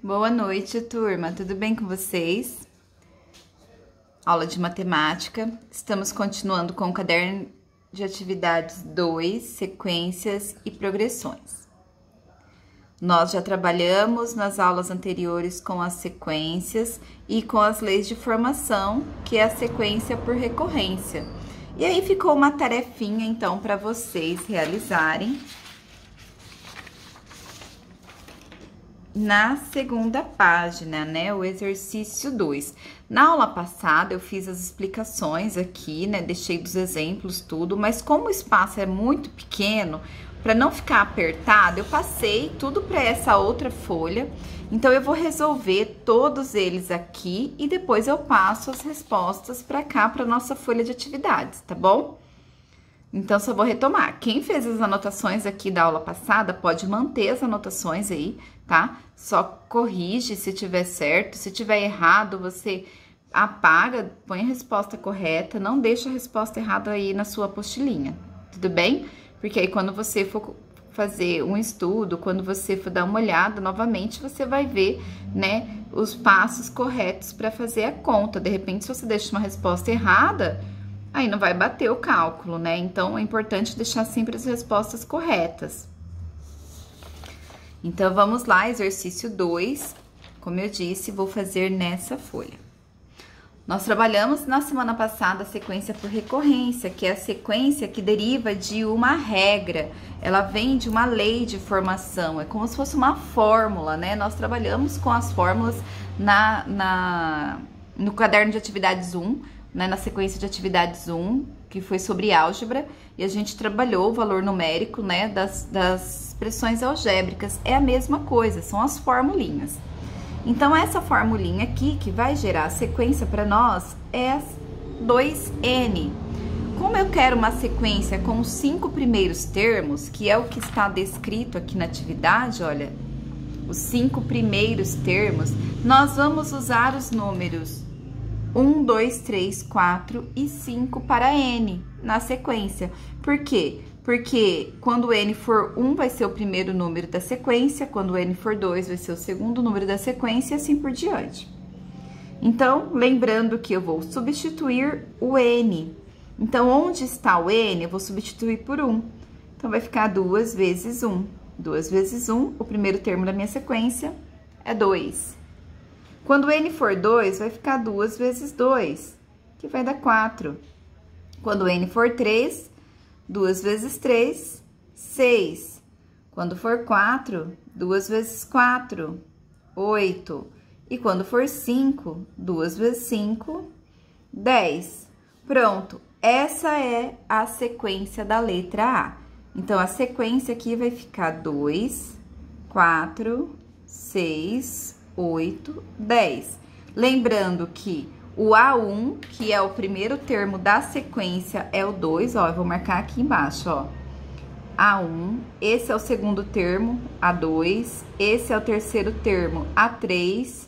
Boa noite, turma. Tudo bem com vocês? Aula de matemática. Estamos continuando com o caderno de atividades 2, sequências e progressões. Nós já trabalhamos nas aulas anteriores com as sequências e com as leis de formação, que é a sequência por recorrência. E aí ficou uma tarefinha, então, para vocês realizarem na segunda página, né? O exercício 2. Na aula passada, eu fiz as explicações aqui, né? Deixei dos exemplos tudo, mas como o espaço é muito pequeno, para não ficar apertado, eu passei tudo para essa outra folha. Então, eu vou resolver todos eles aqui e depois eu passo as respostas para cá, para nossa folha de atividades, tá bom? Então, só vou retomar. Quem fez as anotações aqui da aula passada, pode manter as anotações aí, tá? Só corrige se tiver certo. Se tiver errado, você apaga, põe a resposta correta, não deixa a resposta errada aí na sua apostilinha, tudo bem? Porque aí, quando você for fazer um estudo, quando você for dar uma olhada novamente, você vai ver, né, os passos corretos para fazer a conta. De repente, se você deixa uma resposta errada, aí não vai bater o cálculo, né? Então, é importante deixar sempre as respostas corretas. Então, vamos lá, exercício 2. Como eu disse, vou fazer nessa folha. Nós trabalhamos na semana passada a sequência por recorrência, que é a sequência que deriva de uma regra. Ela vem de uma lei de formação, é como se fosse uma fórmula, né? Nós trabalhamos com as fórmulas no caderno de atividades 1, né, na sequência de atividades 1, que foi sobre álgebra, e a gente trabalhou o valor numérico, né, das expressões algébricas. É a mesma coisa, são as formulinhas. Então, essa formulinha aqui, que vai gerar a sequência para nós, é 2n. Como eu quero uma sequência com os 5 primeiros termos, que é o que está descrito aqui na atividade, olha, os 5 primeiros termos, nós vamos usar os números 1, 2, 3, 4 e 5 para n na sequência. Por quê? Porque quando n for 1 vai ser o primeiro número da sequência, quando n for 2 vai ser o segundo número da sequência e assim por diante. Então, lembrando que eu vou substituir o n. Então, onde está o n, eu vou substituir por 1. Então, vai ficar 2 vezes 1. 2 vezes 1, o primeiro termo da minha sequência é 2. Quando n for 2, vai ficar 2 vezes 2, que vai dar 4. Quando n for 3, 2 vezes 3, 6. Quando for 4, 2 vezes 4, 8. E quando for 5, 2 vezes 5, 10. Pronto, essa é a sequência da letra A. Então, a sequência aqui vai ficar 2, 4, 6, 8, 10. Lembrando que o A1, que é o primeiro termo da sequência, é o 2, ó, eu vou marcar aqui embaixo, ó. A1, esse é o segundo termo, A2, esse é o terceiro termo, A3,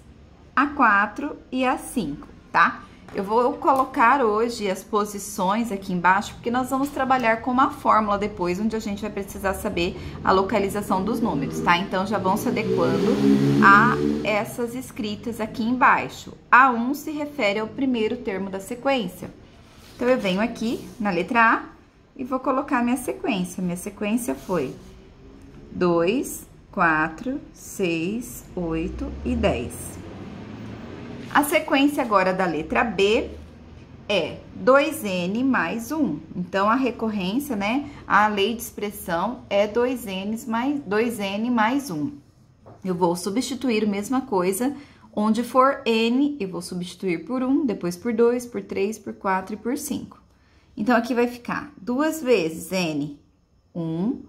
A4 e A5, tá? Eu vou colocar hoje as posições aqui embaixo, porque nós vamos trabalhar com uma fórmula depois, onde a gente vai precisar saber a localização dos números, tá? Então, já vão se adequando a essas escritas aqui embaixo. A1 se refere ao primeiro termo da sequência. Então, eu venho aqui na letra A e vou colocar minha sequência. Minha sequência foi 2, 4, 6, 8 e 10. A sequência agora da letra B é 2n mais 1. Então, a recorrência, né, a lei de expressão é 2n mais 1. Eu vou substituir a mesma coisa, onde for n, eu vou substituir por 1, depois por 2, por 3, por 4 e por 5. Então, aqui vai ficar 2 vezes n, 1,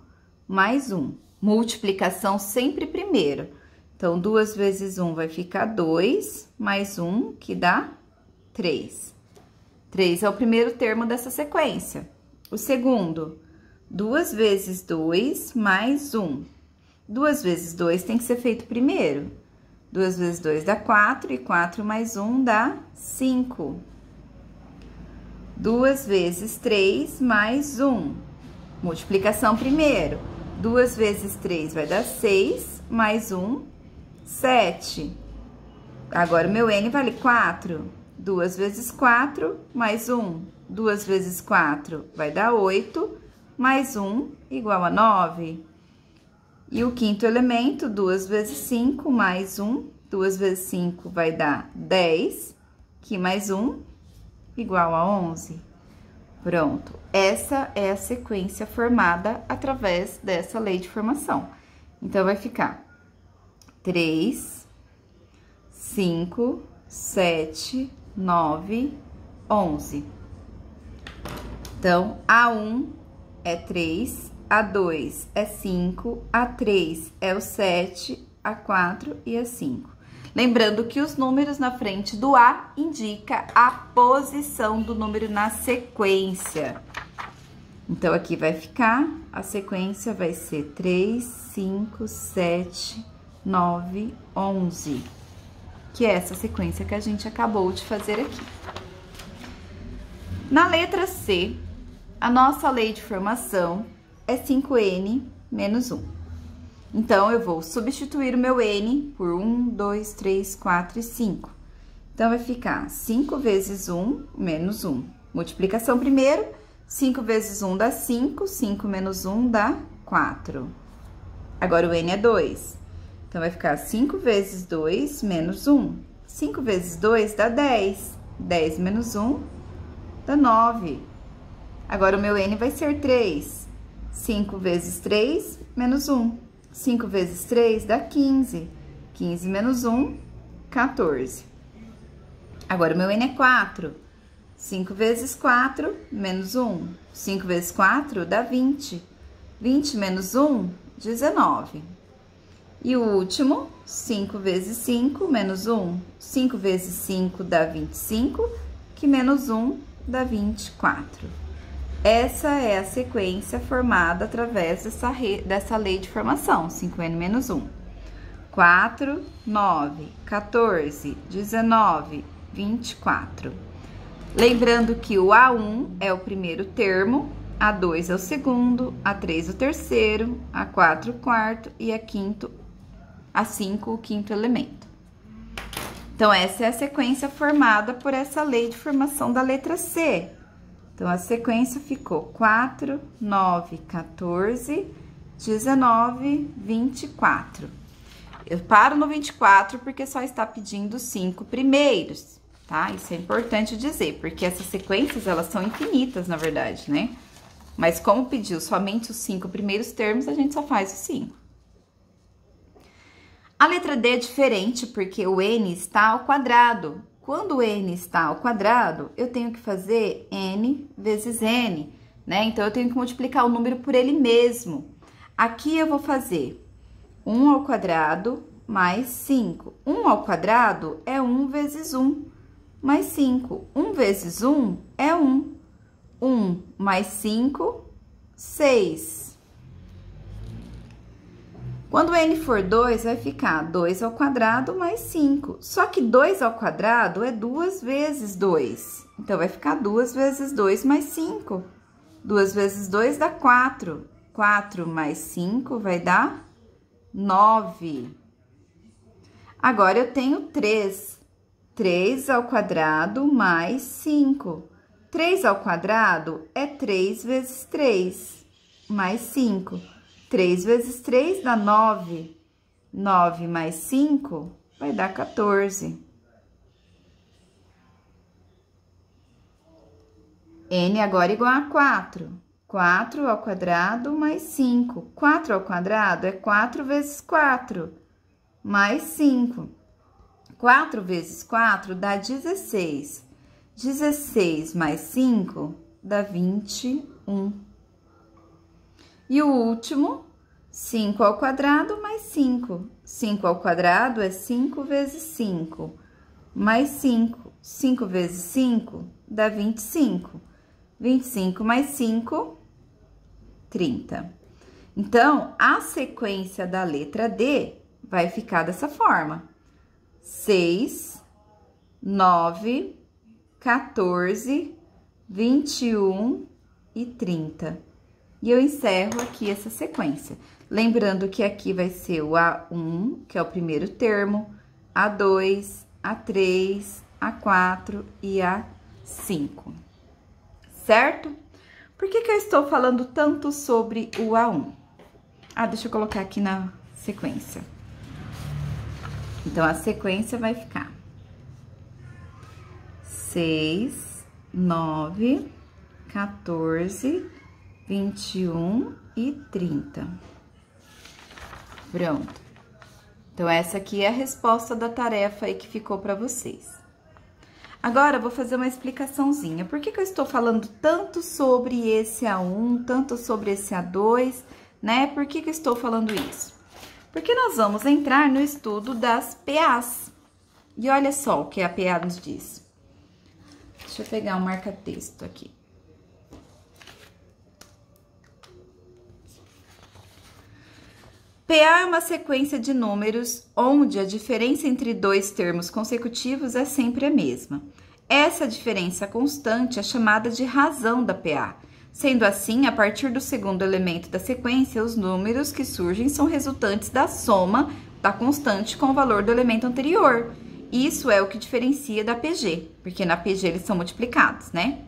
mais 1. Multiplicação sempre primeiro. Então, 2 vezes 1 vai ficar 2, mais 1, que dá 3. 3 é o primeiro termo dessa sequência. O segundo, 2 vezes 2, mais 1. 2 vezes 2 tem que ser feito primeiro. 2 vezes 2 dá 4, e 4 mais 1 dá 5. 2 vezes 3, mais 1. Multiplicação primeiro. 2 vezes 3 vai dar 6, mais 1... 7. Agora, o meu N vale 4. 2 vezes 4, mais 1. 2 vezes 4 vai dar 8, mais 1 igual a 9. E o quinto elemento, 2 vezes 5, mais 1. 2 vezes 5 vai dar 10, que mais 1 igual a 11. Pronto, essa é a sequência formada através dessa lei de formação. Então, vai ficar 3, 5, 7, 9, 11. Então, A1 é 3, A2 é 5, A3 é o 7, A4 e A5. Lembrando que os números na frente do A indica a posição do número na sequência. Então, aqui vai ficar, a sequência vai ser 3, 5, 7, 9, 11. Que é essa sequência que a gente acabou de fazer aqui. Na letra C, a nossa lei de formação é 5N menos 1. Então, eu vou substituir o meu N por 1, 2, 3, 4 e 5. Então, vai ficar 5 vezes 1 menos 1. Multiplicação primeiro, 5 vezes 1 dá 5, 5 menos 1 dá 4. Agora, o N é 2. Então, vai ficar 5 vezes 2 menos 1. 5 vezes 2 dá 10. 10 menos 1 dá 9. Agora, o meu N vai ser 3. 5 vezes 3 menos 1. 5 vezes 3 dá 15. 15 menos 1, 14. Agora, o meu N é 4. 5 vezes 4 menos 1. 5 vezes 4 dá 20. 20 menos 1, 19. E o último, 5 vezes 5 menos 1. 5 vezes 5 dá 25, que menos 1 dá 24. Essa é a sequência formada através dessa lei de formação, 5N menos 1. 4, 9, 14, 19, 24. Lembrando que o A1 é o primeiro termo, A2 é o segundo, A3 o terceiro, A4 o quarto e A5 o quinto elemento. Então, essa é a sequência formada por essa lei de formação da letra C. Então, a sequência ficou 4, 9, 14, 19, 24. Eu paro no 24 porque só está pedindo os 5 primeiros, tá? Isso é importante dizer, porque essas sequências, elas são infinitas, na verdade, né? Mas como pediu somente os 5 primeiros termos, a gente só faz os 5. A letra D é diferente porque o N está ao quadrado. Quando o N está ao quadrado, eu tenho que fazer N vezes N, né? Então, eu tenho que multiplicar o número por ele mesmo. Aqui, eu vou fazer 1 ao quadrado mais 5. 1 ao quadrado é 1 vezes 1 mais 5. 1 vezes 1 é 1. 1 mais 5, 6. Quando N for 2, vai ficar 2 ao quadrado mais 5. Só que 2 ao quadrado é 2 vezes 2. Então, vai ficar 2 vezes 2 mais 5. 2 vezes 2 dá 4. 4 mais 5 vai dar 9. Agora, eu tenho 3. 3 ao quadrado mais 5. 3 ao quadrado é 3 vezes 3 mais 5. 3 vezes 3 dá 9. 9 mais 5 vai dar 14. N agora igual a 4. 4 ao quadrado mais 5. 4 ao quadrado é 4 vezes 4, mais 5. 4 vezes 4 dá 16. 16 mais 5 dá 21. E o último, 5 ao quadrado mais 5. 5 ao quadrado é 5 vezes 5, mais 5. 5 vezes 5 dá 25. 25 mais 5, 30. Então, a sequência da letra D vai ficar dessa forma: 6, 9, 14, 21 e 30. E eu encerro aqui essa sequência. Lembrando que aqui vai ser o A1, que é o primeiro termo, A2, A3, A4 e A5, certo? Por que que eu estou falando tanto sobre o A1? Ah, deixa eu colocar aqui na sequência. Então, a sequência vai ficar 6, 9, 14, 21 e 30. Pronto. Então, essa aqui é a resposta da tarefa aí que ficou para vocês. Agora, eu vou fazer uma explicaçãozinha. Por que que eu estou falando tanto sobre esse A1, tanto sobre esse A2, né? Por que que eu estou falando isso? Porque nós vamos entrar no estudo das PAs. E olha só o que a PA nos diz. Deixa eu pegar um marca-texto aqui. PA é uma sequência de números onde a diferença entre dois termos consecutivos é sempre a mesma. Essa diferença constante é chamada de razão da PA. Sendo assim, a partir do segundo elemento da sequência, os números que surgem são resultantes da soma da constante com o valor do elemento anterior. Isso é o que diferencia da PG, porque na PG eles são multiplicados, né?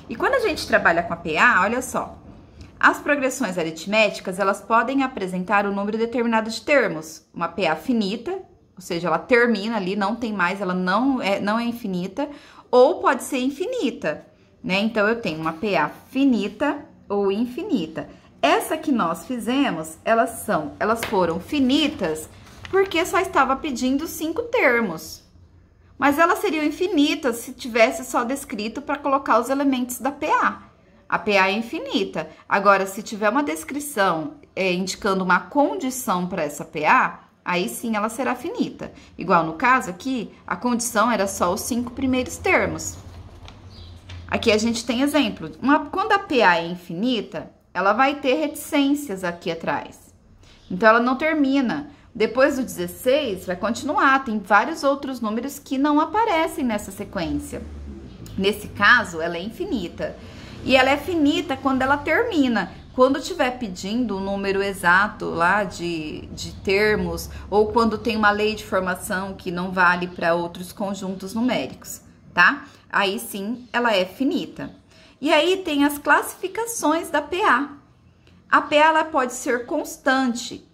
E quando a gente trabalha com a PA, olha só, as progressões aritméticas, elas podem apresentar um número determinado de termos, uma PA finita, ou seja, ela termina ali, não tem mais, ela não é infinita, ou pode ser infinita, né? Então, eu tenho uma PA finita ou infinita. Essa que nós fizemos, elas foram finitas porque só estava pedindo 5 termos. Mas elas seriam infinitas se tivesse só descrito para colocar os elementos da PA. A PA é infinita. Agora, se tiver uma descrição indicando uma condição para essa PA, aí sim ela será finita. Igual no caso aqui, a condição era só os 5 primeiros termos. Aqui a gente tem exemplo. Quando a PA é infinita, ela vai ter reticências aqui atrás. Então, ela não termina. Depois do 16, vai continuar. Tem vários outros números que não aparecem nessa sequência. Nesse caso, ela é infinita. E ela é finita quando ela termina. Quando estiver pedindo um número exato lá de termos, ou quando tem uma lei de formação que não vale para outros conjuntos numéricos, tá? Aí sim, ela é finita. E aí tem as classificações da PA. A PA ela pode ser constante,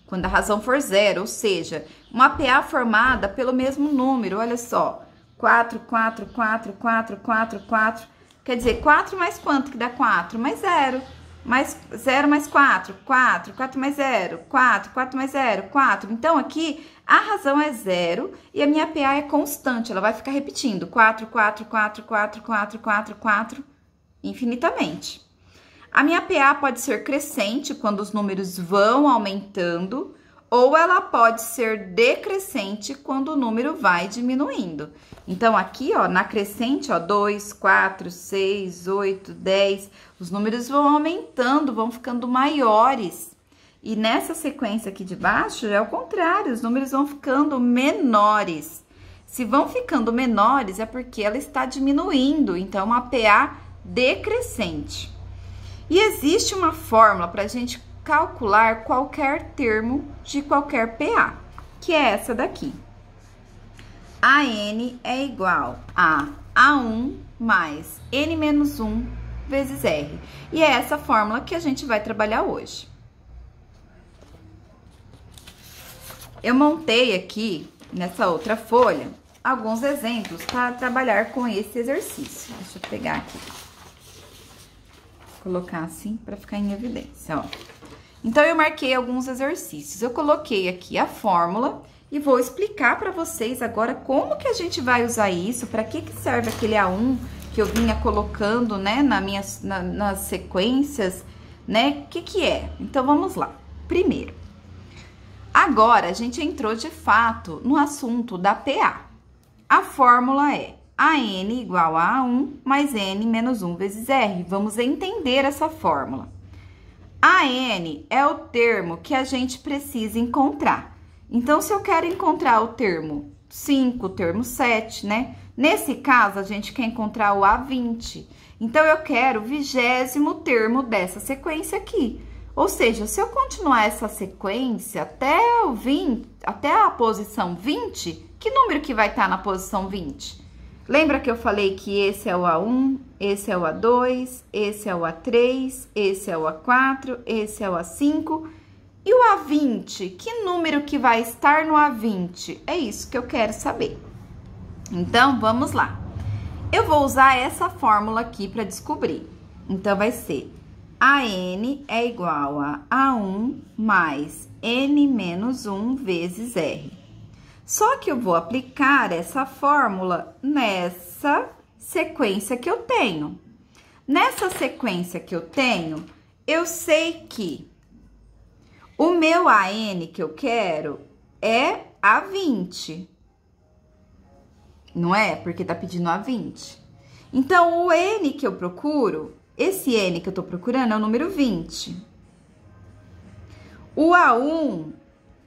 quando a razão for zero, ou seja, uma PA formada pelo mesmo número, olha só, 4, 4, 4, 4, 4, 4, quer dizer, 4 mais quanto que dá 4? Mais 0. Mais 0 mais 4, 4, 4 mais 0, 4, 4 mais 0, 4. Então, aqui, a razão é 0 e a minha PA é constante. Ela vai ficar repetindo 4, 4, 4, 4, 4, 4, 4, infinitamente. A minha PA pode ser crescente, quando os números vão aumentando, ou ela pode ser decrescente, quando o número vai diminuindo. Então, aqui, ó, na crescente, ó, 2, 4, 6, 8, 10, os números vão aumentando, vão ficando maiores. E nessa sequência aqui de baixo, é o contrário, os números vão ficando menores. Se vão ficando menores, é porque ela está diminuindo, então, uma PA decrescente. E existe uma fórmula para a gente calcular qualquer termo de qualquer PA, que é essa daqui. AN é igual a A1 mais N menos 1 vezes R. E é essa fórmula que a gente vai trabalhar hoje. Eu montei aqui, nessa outra folha, alguns exemplos para trabalhar com esse exercício. Deixa eu pegar aqui. Colocar assim para ficar em evidência, ó. Então, eu marquei alguns exercícios. Eu coloquei aqui a fórmula e vou explicar para vocês agora como que a gente vai usar isso, para que serve aquele A1 que eu vinha colocando, né, nas sequências, né? O que é? Então, vamos lá. Primeiro, agora a gente entrou de fato no assunto da PA. A fórmula é AN igual a A1 mais N menos 1 vezes R. Vamos entender essa fórmula. AN é o termo que a gente precisa encontrar. Então, se eu quero encontrar o termo 5, o termo 7, né? Nesse caso, a gente quer encontrar o A20. Então, eu quero o 20º termo dessa sequência aqui. Ou seja, se eu continuar essa sequência até o 20, até a posição 20, que número que vai estar na posição 20? Lembra que eu falei que esse é o A1, esse é o A2, esse é o A3, esse é o A4, esse é o A5 e o A20? Que número que vai estar no A20? É isso que eu quero saber. Então, vamos lá. Eu vou usar essa fórmula aqui para descobrir. Então, vai ser AN é igual a A1 mais N menos 1 vezes R. Só que eu vou aplicar essa fórmula nessa sequência que eu tenho. Nessa sequência que eu tenho, eu sei que o meu AN que eu quero é A20. Não é? Porque tá pedindo A20. Então, o N que eu procuro, esse N que eu tô procurando é o número 20. O A1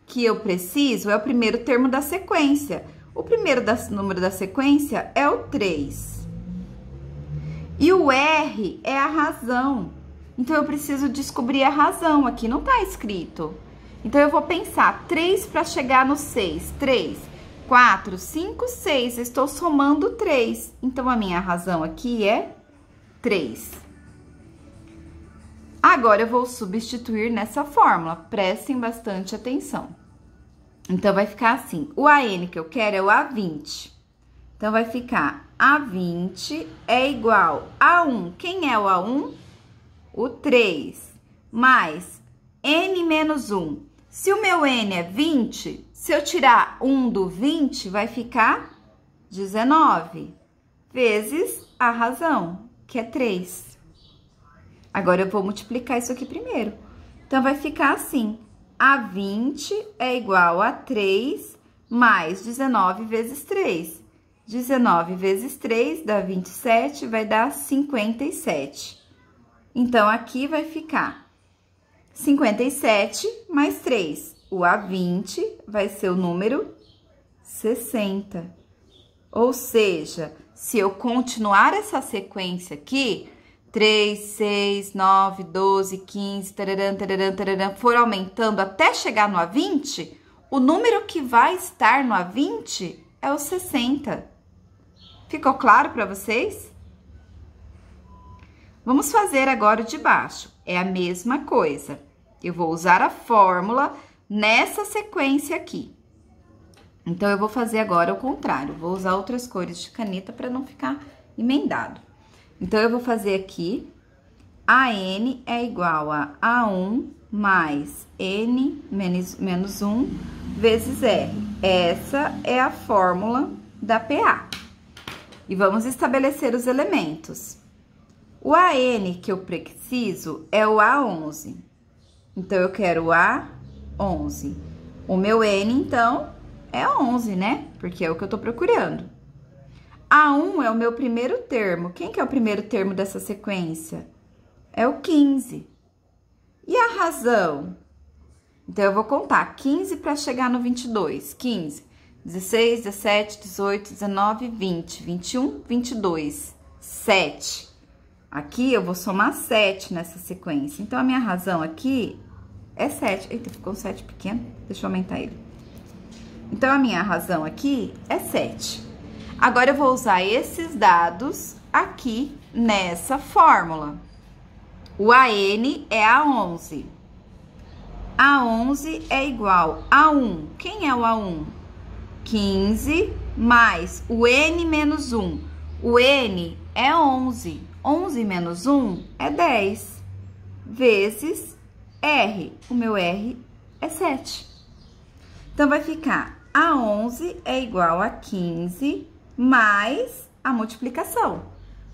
que eu preciso é o primeiro termo da sequência. O primeiro número da sequência é o 3. E o R é a razão. Então, eu preciso descobrir a razão. Aqui não tá escrito. Então, eu vou pensar 3 para chegar no 6. 3, 4, 5, 6. Eu estou somando 3. Então, a minha razão aqui é 3. Agora, eu vou substituir nessa fórmula. Prestem bastante atenção. Então, vai ficar assim. O AN que eu quero é o A20. Então, vai ficar A20 é igual a 1. Quem é o A1? O 3. Mais N menos 1. Se o meu N é 20, se eu tirar 1 do 20, vai ficar 19. Vezes a razão, que é 3. Agora, eu vou multiplicar isso aqui primeiro. Então, vai ficar assim. A20 é igual a 3 mais 19 vezes 3. 19 vezes 3 dá 27, vai dar 57. Então, aqui vai ficar 57 mais 3. O A20 vai ser o número 60. Ou seja, se eu continuar essa sequência aqui, 3, 6, 9, 12, 15, tararam, tararam, tararam, for aumentando até chegar no A20, o número que vai estar no A20 é o 60. Ficou claro para vocês? Vamos fazer agora o de baixo. É a mesma coisa. Eu vou usar a fórmula nessa sequência aqui. Então, eu vou fazer agora o contrário. Vou usar outras cores de caneta para não ficar emendado. Então, eu vou fazer aqui, AN é igual a A1 mais N menos 1 vezes R. Essa é a fórmula da PA. E vamos estabelecer os elementos. O AN que eu preciso é o A11. Então, eu quero o A11. O meu N, então, é 11, né? Porque é o que eu tô procurando. A1 é o meu primeiro termo. Quem que é o primeiro termo dessa sequência? É o 15. E a razão? Então, eu vou contar 15 para chegar no 22. 15, 16, 17, 18, 19, 20, 21, 22, 7. Aqui, eu vou somar 7 nessa sequência. Então, a minha razão aqui é 7. Eita, ficou um 7 pequeno. Deixa eu aumentar ele. Então, a minha razão aqui é 7. Agora, eu vou usar esses dados aqui nessa fórmula. O AN é A11. A11 é igual a 1. Quem é o A1? 15 mais o N menos 1. O N é 11. 11 menos 1 é 10. Vezes R. O meu R é 7. Então, vai ficar A11 é igual a 15 mais a multiplicação.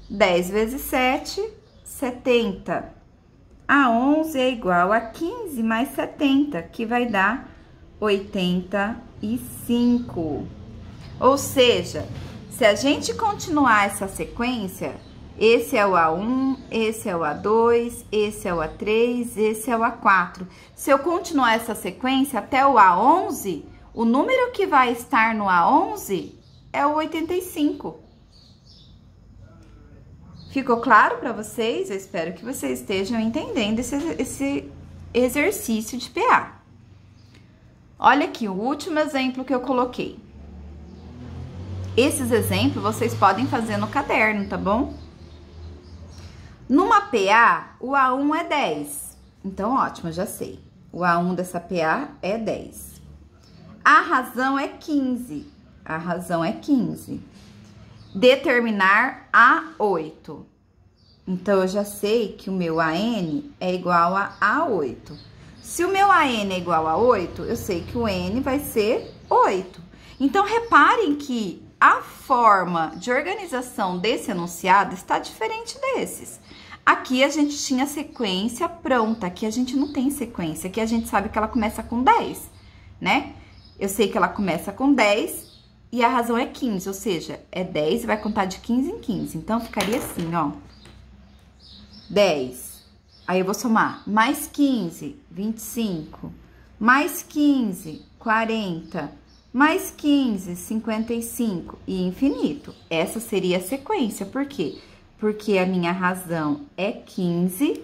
10 vezes 7, 70. A11 é igual a 15 mais 70, que vai dar 85. Ou seja, se a gente continuar essa sequência, esse é o A1, esse é o A2, esse é o A3, esse é o A4. Se eu continuar essa sequência até o A11, o número que vai estar no A11 é o 85. Ficou claro para vocês? Eu espero que vocês estejam entendendo esse exercício de PA. Olha aqui o último exemplo que eu coloquei. Esses exemplos vocês podem fazer no caderno, tá bom? Numa PA, o A1 é 10. Então, ótimo, já sei. O A1 dessa PA é 10. A razão é 15. A razão é 15. Determinar A8. Então, eu já sei que o meu AN é igual a A8. Se o meu AN é igual a 8, eu sei que o N vai ser 8. Então, reparem que a forma de organização desse enunciado está diferente desses. Aqui a gente tinha sequência pronta, aqui a gente não tem sequência, aqui a gente sabe que ela começa com 10, né? Eu sei que ela começa com 10 e a razão é 15, ou seja, é 10 e vai contar de 15 em 15. Então, ficaria assim, ó. 10. Aí eu vou somar mais 15, 25, mais 15, 40, mais 15, 55 e infinito. Essa seria a sequência, por quê? Porque a minha razão é 15,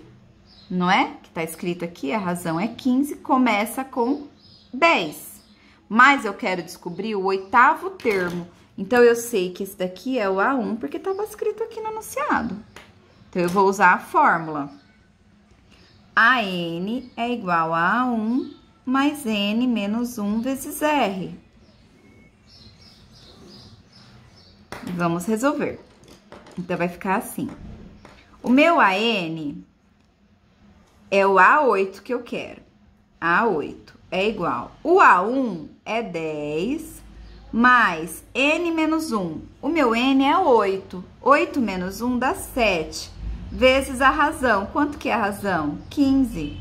não é? Que tá escrito aqui, a razão é 15, começa com 10. Mas eu quero descobrir o oitavo termo. Então, eu sei que esse daqui é o A1, porque estava escrito aqui no enunciado. Então, eu vou usar a fórmula. AN é igual a A1 mais N menos 1 vezes R. Vamos resolver. Então, vai ficar assim. O meu AN é o A8 que eu quero. A8 é igual. O A1 é 10 mais N menos 1. O meu N é 8. 8 menos 1 dá 7. Vezes a razão. Quanto que é a razão? 15.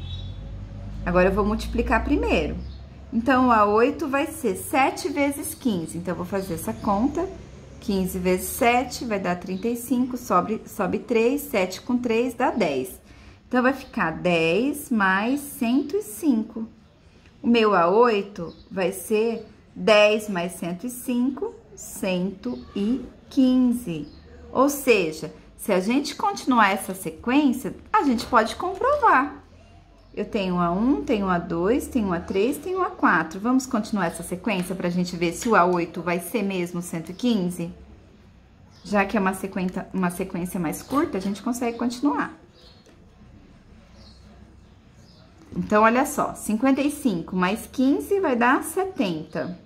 Agora, eu vou multiplicar primeiro. Então, o A8 vai ser 7 vezes 15. Então, eu vou fazer essa conta. 15 vezes 7 vai dar 35, sobe 3, 7 com 3 dá 10. Então, vai ficar 10 mais 105. O meu A8 vai ser 10 mais 105, 115. Ou seja, se a gente continuar essa sequência, a gente pode comprovar. Eu tenho A1, tenho A2, tenho A3, tenho A4. Vamos continuar essa sequência para a gente ver se o A8 vai ser mesmo 115? Já que é uma sequência mais curta, a gente consegue continuar. Então, olha só, 55 mais 15 vai dar 70.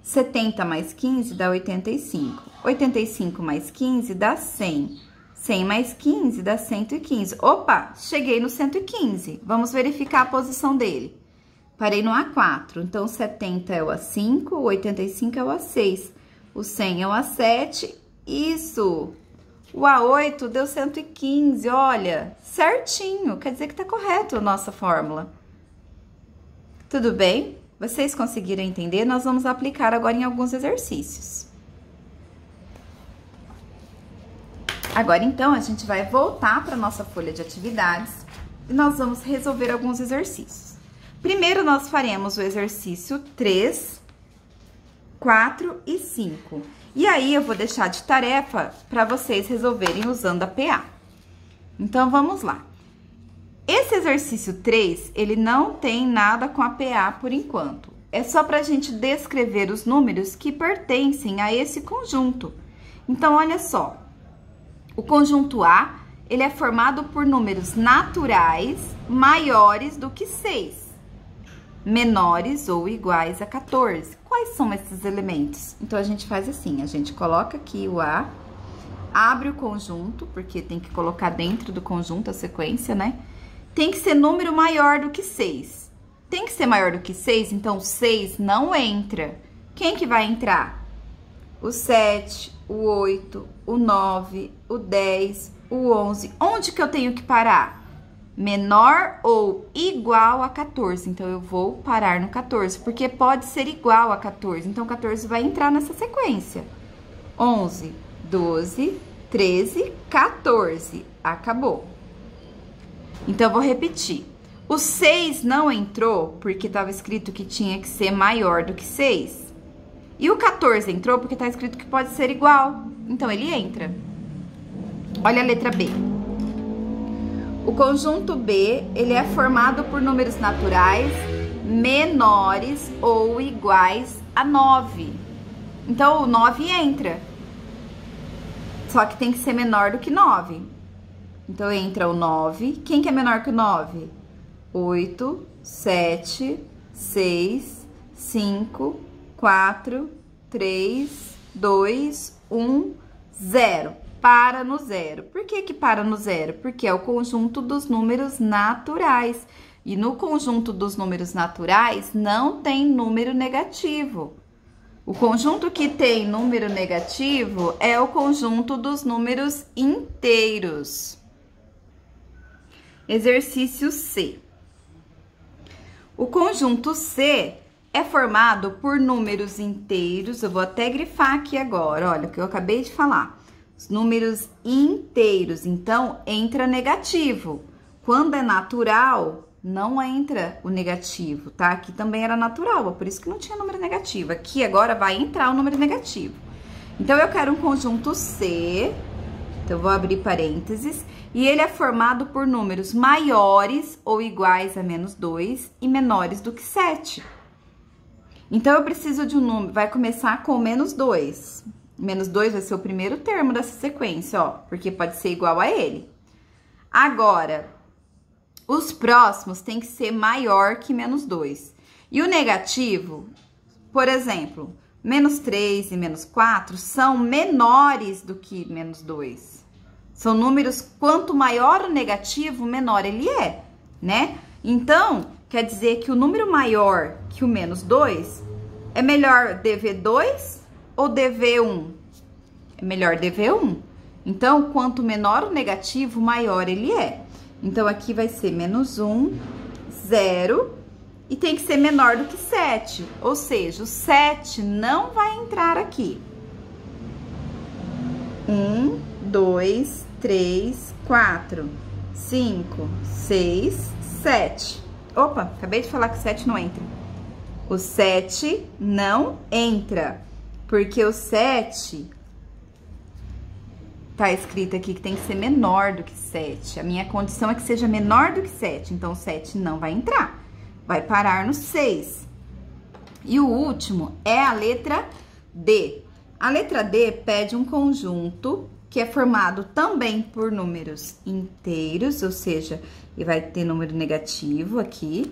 70 mais 15 dá 85. 85 mais 15 dá 100. 100 mais 15 dá 115. Opa, cheguei no 115. Vamos verificar a posição dele. Parei no A4. Então, 70 é o A5, o 85 é o A6. O 100 é o A7. Isso! O A8 deu 115, olha, certinho. Quer dizer que tá correto a nossa fórmula. Tudo bem? Vocês conseguiram entender? Nós vamos aplicar agora em alguns exercícios. Agora, então, a gente vai voltar para nossa folha de atividades e nós vamos resolver alguns exercícios. Primeiro, nós faremos o exercício 3, 4 e 5. E aí, eu vou deixar de tarefa para vocês resolverem usando a PA. Então, vamos lá. Esse exercício 3, ele não tem nada com a PA por enquanto. É só para a gente descrever os números que pertencem a esse conjunto. Então, olha só. O conjunto A, ele é formado por números naturais maiores do que 6, menores ou iguais a 14. Quais são esses elementos? Então, a gente faz assim, a gente coloca aqui o A, abre o conjunto, porque tem que colocar dentro do conjunto a sequência, né? Tem que ser número maior do que 6. Tem que ser maior do que 6, então 6 não entra. Quem que vai entrar? O 7, o 8, o 9, o 10, o 11. Onde que eu tenho que parar? Menor ou igual a 14. Então, eu vou parar no 14, porque pode ser igual a 14. Então, 14 vai entrar nessa sequência. 11, 12, 13, 14. Acabou. Então, eu vou repetir. O 6 não entrou porque estava escrito que tinha que ser maior do que 6. E o 14 entrou porque está escrito que pode ser igual. Então, ele entra. Olha a letra B. O conjunto B, ele é formado por números naturais menores ou iguais a 9. Então, o 9 entra. Só que tem que ser menor do que 9. Então, entra o 9. Quem que é menor que o 9? 8, 7, 6, 5, 4, 3, 2, 1, 0. Para no zero. Por que que para no zero? Porque é o conjunto dos números naturais. E no conjunto dos números naturais não tem número negativo. O conjunto que tem número negativo é o conjunto dos números inteiros. Exercício C. O conjunto C é formado por números inteiros. Eu vou até grifar aqui agora, olha o que eu acabei de falar. Os números inteiros, então, entra negativo. Quando é natural, não entra o negativo, tá? Aqui também era natural, por isso que não tinha número negativo. Aqui agora vai entrar o número negativo. Então, eu quero um conjunto C, então eu vou abrir parênteses, e ele é formado por números maiores ou iguais a menos 2 e menores do que 7. Então, eu preciso de um número, vai começar com menos 2. Menos 2 vai ser o primeiro termo dessa sequência, ó, porque pode ser igual a ele. Agora, os próximos tem que ser maior que menos 2. E o negativo, por exemplo, menos 3 e menos 4 são menores do que menos 2. São números, quanto maior o negativo, menor ele é, né? Então, quer dizer que o número maior que o menos 2 é melhor DV2 ou DV1? É melhor DV1. Então, quanto menor o negativo, maior ele é. Então, aqui vai ser menos 1, 0, e tem que ser menor do que 7. Ou seja, o 7 não vai entrar aqui. 1, 2, 3, 4, 5, 6, 7. Opa, acabei de falar que o 7 não entra. O 7 não entra, porque o 7 tá escrito aqui que tem que ser menor do que 7. A minha condição é que seja menor do que 7, então o 7 não vai entrar. Vai parar no 6. E o último é a letra D. A letra D pede um conjunto que é formado também por números inteiros, ou seja, e vai ter número negativo aqui,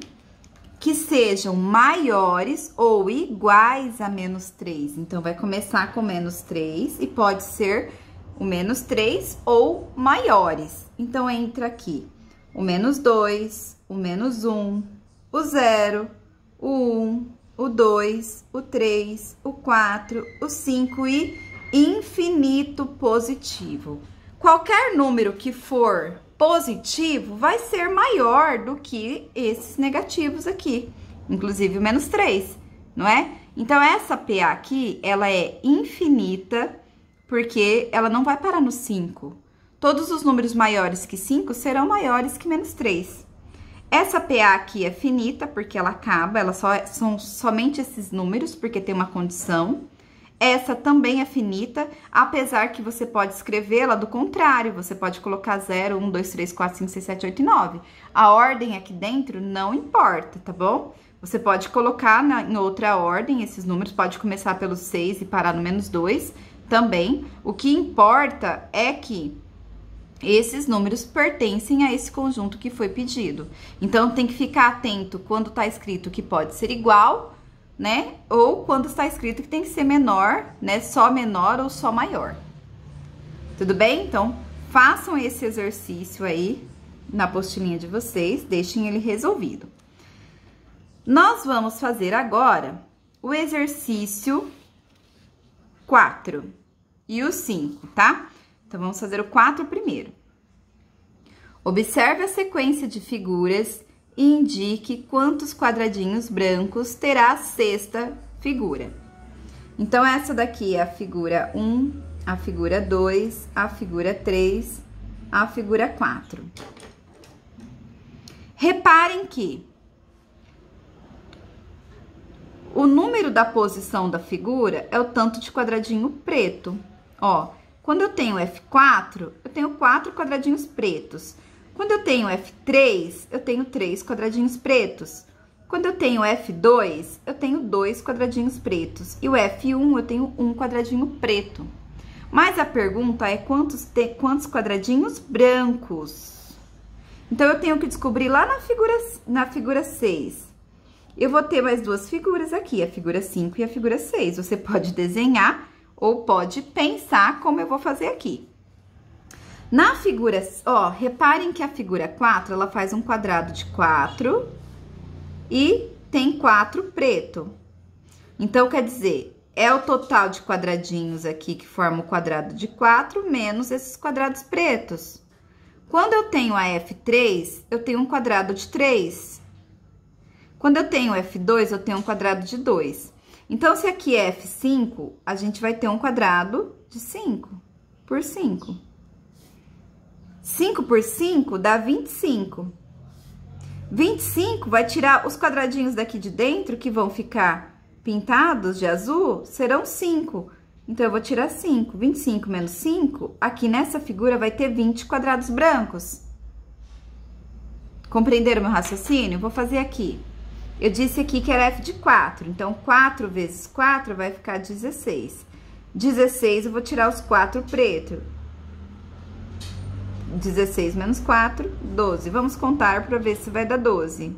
que sejam maiores ou iguais a menos 3. Então, vai começar com menos 3 e pode ser o menos 3 ou maiores. Então, entra aqui o menos 2, o menos 1, o 0, o 1, o 2, o 3, o 4, o 5 e infinito positivo. Qualquer número que for positivo vai ser maior do que esses negativos aqui, inclusive o menos 3, não é? Então, essa PA aqui, ela é infinita, porque ela não vai parar no 5. Todos os números maiores que 5 serão maiores que menos 3. Essa PA aqui é finita, porque ela acaba, são somente esses números, porque tem uma condição. Essa também é finita, apesar que você pode escrevê-la do contrário. Você pode colocar 0, 1, 2, 3, 4, 5, 6, 7, 8 e 9. A ordem aqui dentro não importa, tá bom? Você pode colocar em outra ordem esses números, pode começar pelo 6 e parar no menos 2 também. O que importa é que esses números pertencem a esse conjunto que foi pedido. Então, tem que ficar atento quando tá escrito que pode ser igual, né? Ou quando está escrito que tem que ser menor, né? Só menor ou só maior. Tudo bem? Então, façam esse exercício aí na apostilinha de vocês, deixem ele resolvido. Nós vamos fazer agora o exercício 4 e o 5, tá? Então, vamos fazer o 4 primeiro. Observe a sequência de figuras e indique quantos quadradinhos brancos terá a sexta figura. Então, essa daqui é a figura 1, a figura 2, a figura 3, a figura 4. Reparem que o número da posição da figura é o tanto de quadradinho preto. Ó, quando eu tenho F4, eu tenho 4 quadradinhos pretos. Quando eu tenho F3, eu tenho 3 quadradinhos pretos. Quando eu tenho F2, eu tenho 2 quadradinhos pretos. E o F1, eu tenho 1 quadradinho preto. Mas a pergunta é quantos quadradinhos brancos? Então, eu tenho que descobrir lá na figura 6. Eu vou ter mais duas figuras aqui, a figura 5 e a figura 6. Você pode desenhar ou pode pensar como eu vou fazer aqui. Na figura, ó, reparem que a figura 4, ela faz um quadrado de 4 e tem 4 preto. Então, quer dizer, é o total de quadradinhos aqui que forma o quadrado de 4 menos esses quadrados pretos. Quando eu tenho a F3, eu tenho um quadrado de 3. Quando eu tenho F2, eu tenho um quadrado de 2. Então, se aqui é F5, a gente vai ter um quadrado de 5 por 5. 5 por 5 dá 25. 25 vai tirar os quadradinhos daqui de dentro, que vão ficar pintados de azul, serão 5. Então, eu vou tirar 5. 25 menos 5, aqui nessa figura vai ter 20 quadrados brancos. Compreenderam meu raciocínio? Vou fazer aqui. Eu disse aqui que era F de 4, então 4 vezes 4 vai ficar 16. 16 eu vou tirar os 4 pretos. 16 menos 4, 12. Vamos contar para ver se vai dar 12.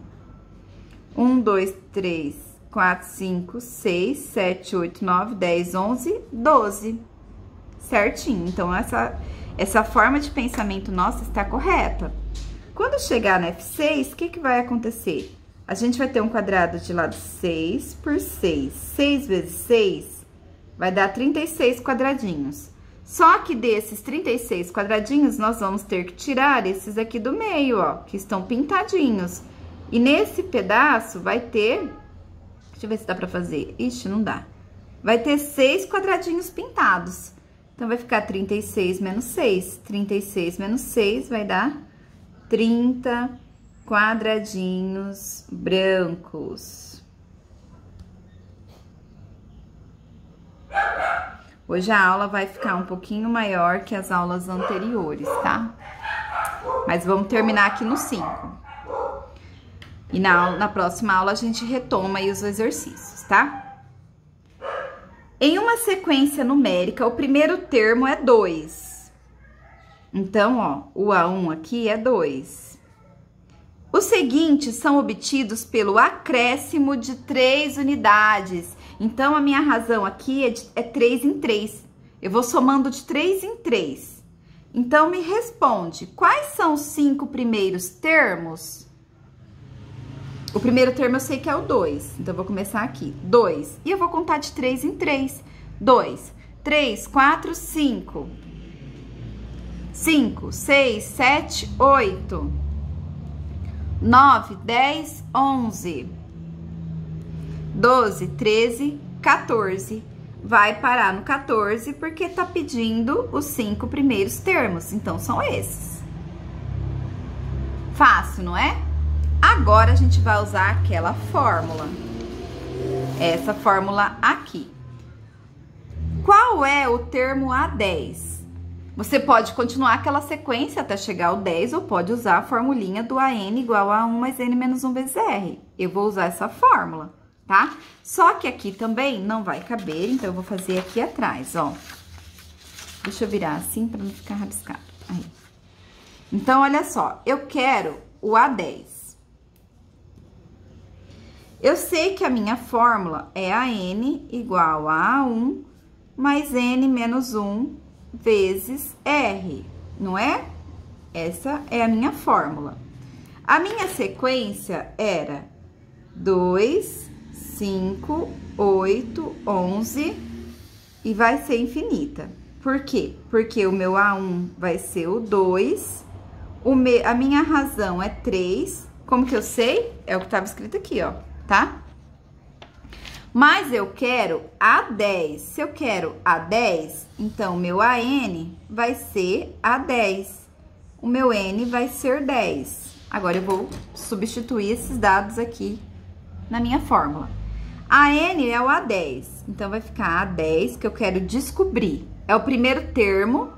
1, 2, 3, 4, 5, 6, 7, 8, 9, 10, 11, 12. Certinho. Então, essa forma de pensamento nossa está correta. Quando chegar na F6, o que vai acontecer? A gente vai ter um quadrado de lado 6 por 6. 6 vezes 6 vai dar 36 quadradinhos. Só que desses 36 quadradinhos, nós vamos ter que tirar esses aqui do meio, ó, que estão pintadinhos. E nesse pedaço vai ter... Deixa eu ver se dá pra fazer. Ixi, não dá. Vai ter 6 quadradinhos pintados. Então, vai ficar 36 menos 6. 36 menos 6 vai dar 30 quadradinhos brancos. Hoje a aula vai ficar um pouquinho maior que as aulas anteriores, tá? Mas vamos terminar aqui no 5. E na próxima aula a gente retoma aí os exercícios, tá? Em uma sequência numérica, o primeiro termo é 2. Então, ó, o A1 aqui é 2. Os seguintes são obtidos pelo acréscimo de 3 unidades. Então, a minha razão aqui é 3 em 3. Eu vou somando de 3 em 3. Então, me responde, quais são os 5 primeiros termos? O primeiro termo eu sei que é o 2. Então, eu vou começar aqui. 2. E eu vou contar de 3 em 3. 2, 3, 4, 5. 5, 6, 7, 8. 9, 10, 11, 12, 13, 14. Vai parar no 14 porque tá pedindo os 5 primeiros termos. Então, são esses. Fácil, não é? Agora, a gente vai usar aquela fórmula. Essa fórmula aqui. Qual é o termo A10? Você pode continuar aquela sequência até chegar ao 10 ou pode usar a formulinha do AN igual a 1 mais N menos 1 vezes R. Eu vou usar essa fórmula, tá? Só que aqui também não vai caber, então eu vou fazer aqui atrás, ó. Deixa eu virar assim para não ficar rabiscado. Aí. Então, olha só, eu quero o A10. Eu sei que a minha fórmula é AN igual a A1 mais N menos 1 vezes R, não é? Essa é a minha fórmula. A minha sequência era 2, 5, 8, 11 e vai ser infinita. Por quê? Porque o meu A1 vai ser o 2, a minha razão é 3. Como que eu sei? É o que estava escrito aqui, ó, tá? Mas eu quero A10. Se eu quero A10, então, meu AN vai ser A10. O meu N vai ser 10. Agora, eu vou substituir esses dados aqui na minha fórmula. A N é o A10. Então, vai ficar A10, que eu quero descobrir. É o primeiro termo,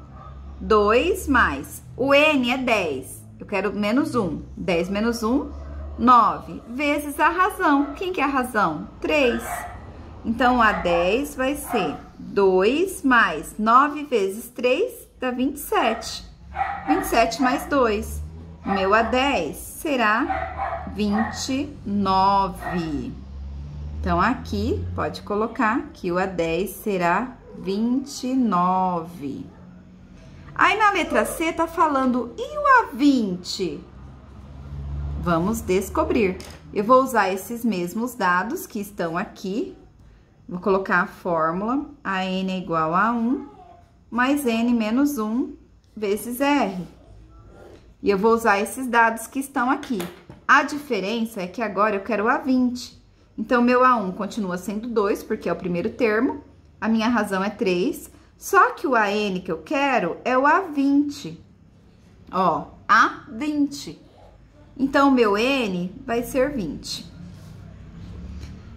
2 mais. O N é 10. Eu quero menos 1. 10 menos 1, 9. Vezes a razão. Quem que é a razão? 3. Então, a 10 vai ser 2 mais 9 vezes 3 dá 27. 27 mais 2. Meu A10 será 29. Então, aqui, pode colocar que o A10 será 29. Aí, na letra C, tá falando, e o A20? Vamos descobrir. Eu vou usar esses mesmos dados que estão aqui. Vou colocar a fórmula, AN é igual a 1, mais N menos 1 vezes R. E eu vou usar esses dados que estão aqui. A diferença é que agora eu quero o A20. Então, meu A1 continua sendo 2, porque é o primeiro termo. A minha razão é 3. Só que o AN que eu quero é o A20. Ó, A20. Então, o meu N vai ser 20.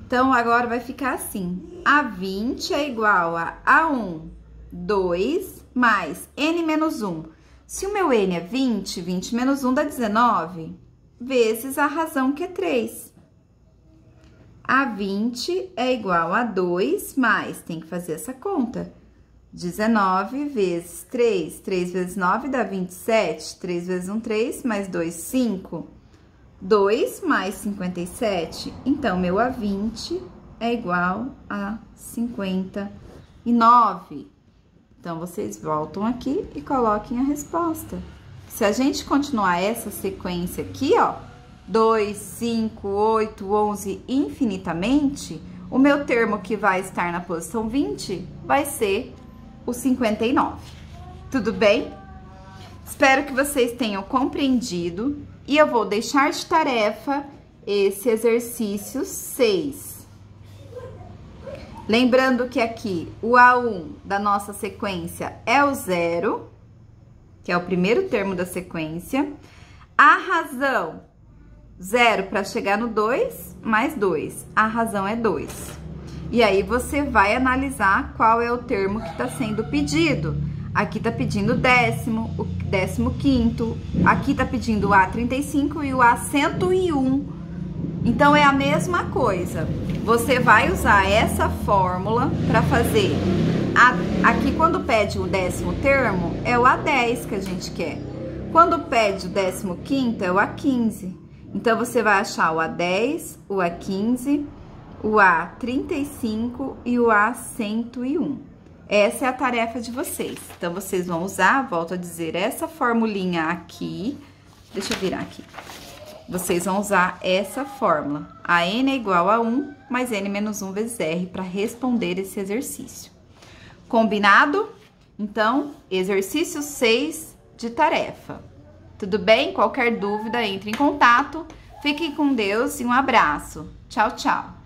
Então, agora vai ficar assim. A20 é igual a A1, 2, mais N menos 1. Se o meu N é 20, 20 menos 1 dá 19, vezes a razão que é 3. A20 é igual a 2, mais, tem que fazer essa conta. 19 vezes 3, 3 vezes 9 dá 27, 3 vezes 1, 3, mais 2, 5. 2 mais 57, então, meu A20 é igual a 59. Então, vocês voltam aqui e coloquem a resposta. Se a gente continuar essa sequência aqui, ó, 2, 5, 8, 11, infinitamente, o meu termo que vai estar na posição 20 vai ser o 59. Tudo bem? Espero que vocês tenham compreendido e eu vou deixar de tarefa esse exercício 6. Lembrando que aqui o A1 da nossa sequência é o 0, que é o primeiro termo da sequência. A razão, 0 para chegar no 2, mais 2. A razão é 2. E aí, você vai analisar qual é o termo que está sendo pedido. Aqui tá pedindo o décimo, o 15º, aqui tá pedindo o A35 e o A101. Então, é a mesma coisa. Você vai usar essa fórmula para fazer. Aqui, quando pede o 10º termo, é o A10 que a gente quer. Quando pede o 15º, é o A15. Então, você vai achar o A10, o A15, o A35 e o A101. Essa é a tarefa de vocês. Então, vocês vão usar, volto a dizer, essa formulinha aqui. Deixa eu virar aqui. Vocês vão usar essa fórmula. A N é igual a 1 mais N menos 1 vezes R para responder esse exercício. Combinado? Então, exercício 6 de tarefa. Tudo bem? Qualquer dúvida, entre em contato. Fiquem com Deus e um abraço. Tchau, tchau.